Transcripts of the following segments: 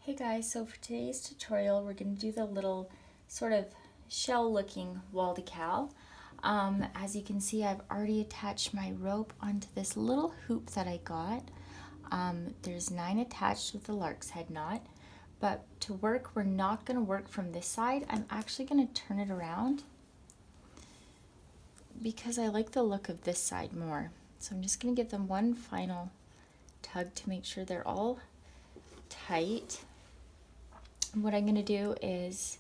Hey guys, so for today's tutorial we're going to do the little sort of shell looking wall decal. As you can see, I've already attached my rope onto this little hoop that I got. There's 9 attached with the lark's head knot, but to work we're not going to work from this side. I'm actually going to turn it around because I like the look of this side more. So I'm just going to give them one final tug to make sure they're all tight. What I'm going to do is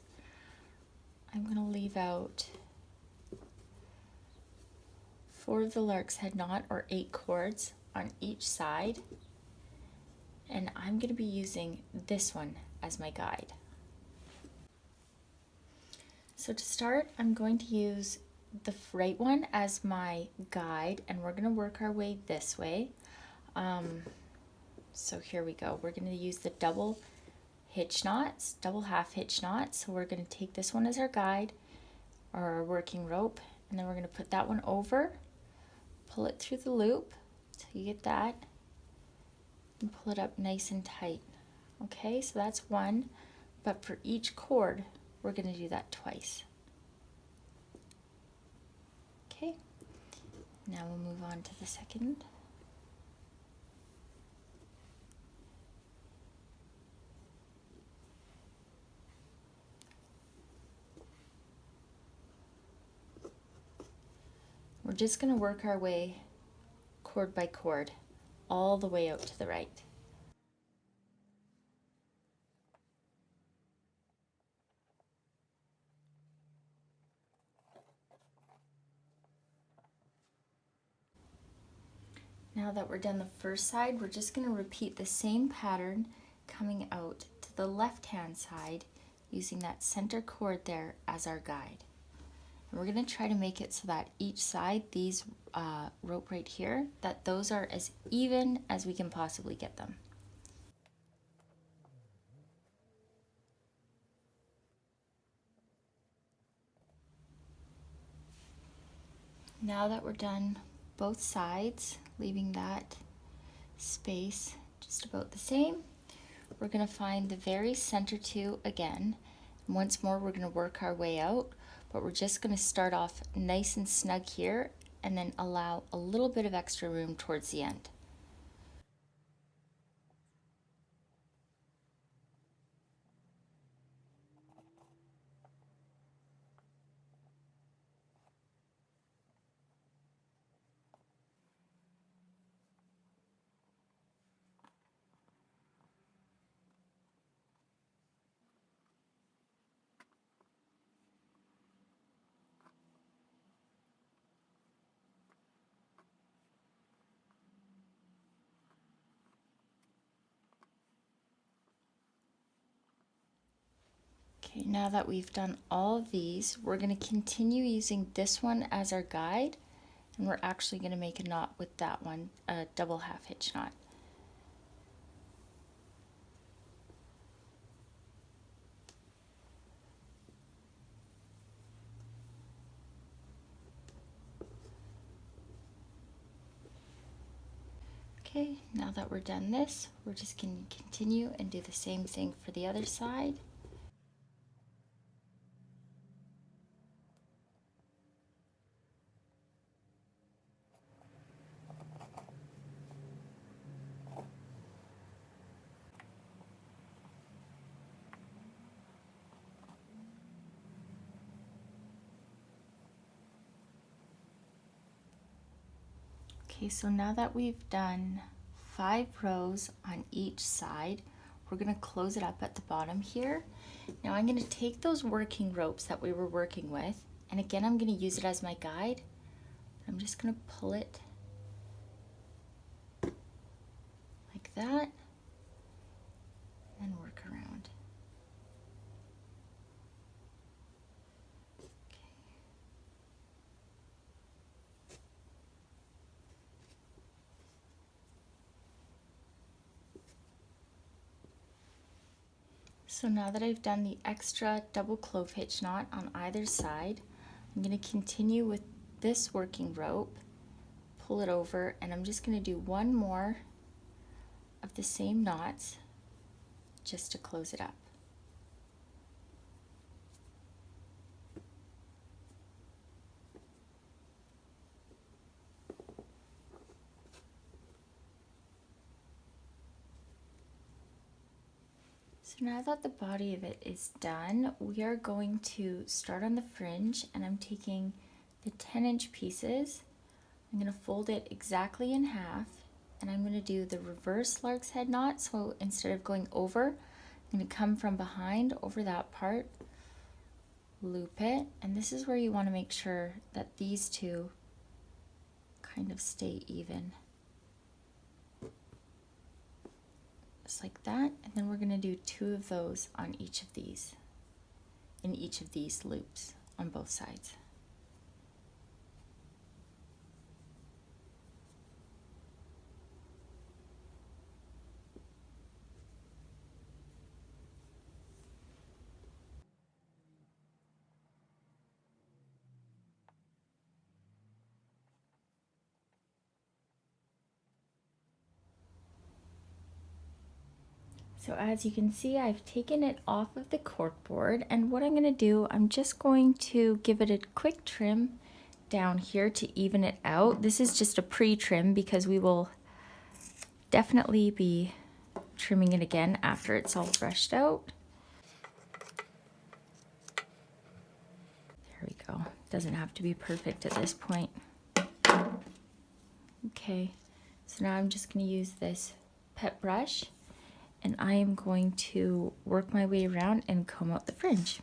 I'm going to leave out 4 of the lark's head knot, or 8 cords on each side, and I'm going to be using this one as my guide. So to start, I'm going to use the right one as my guide, and we're going to work our way this way. So here we go. We're going to use the double hitch knots, double half hitch knots. So we're going to take this one as our guide, or our working rope, and then we're going to put that one over, pull it through the loop till you get that, and pull it up nice and tight. Okay, so that's one, but for each cord we're going to do that twice. Okay, now we'll move on to the second. We're just going to work our way cord by cord all the way out to the right. Now that we're done the first side, we're just going to repeat the same pattern coming out to the left-hand side using that center cord there as our guide. And we're going to try to make it so that each side, these rope right here, that those are as even as we can possibly get them. Now that we're done both sides, leaving that space just about the same, we're going to find the very center two again. And once more, we're going to work our way out, but we're just going to start off nice and snug here and then allow a little bit of extra room towards the end. Okay, now that we've done all of these, we're going to continue using this one as our guide, and we're actually going to make a knot with that one, a double half hitch knot. Okay, now that we're done this, we're just going to continue and do the same thing for the other side. Okay, so now that we've done 5 rows on each side, we're going to close it up at the bottom here. Now I'm going to take those working ropes that we were working with, and again I'm going to use it as my guide. I'm just going to pull it like that and then work around. So now that I've done the extra double clove hitch knot on either side, I'm going to continue with this working rope, pull it over, and I'm just going to do one more of the same knots just to close it up. So now that the body of it is done, we are going to start on the fringe, and I'm taking the 10-inch pieces. I'm going to fold it exactly in half, and I'm going to do the reverse lark's head knot. So instead of going over, I'm going to come from behind over that part, loop it, and this is where you want to make sure that these two kind of stay even. Just like that, and then we're going to do 2 of those on each of these, in each of these loops on both sides. So as you can see, I've taken it off of the cork board, and what I'm going to do, I'm just going to give it a quick trim down here to even it out. This is just a pre-trim because we will definitely be trimming it again after it's all brushed out. There we go. Doesn't have to be perfect at this point. Okay, so now I'm just going to use this pet brush, and I am going to work my way around and comb out the fringe.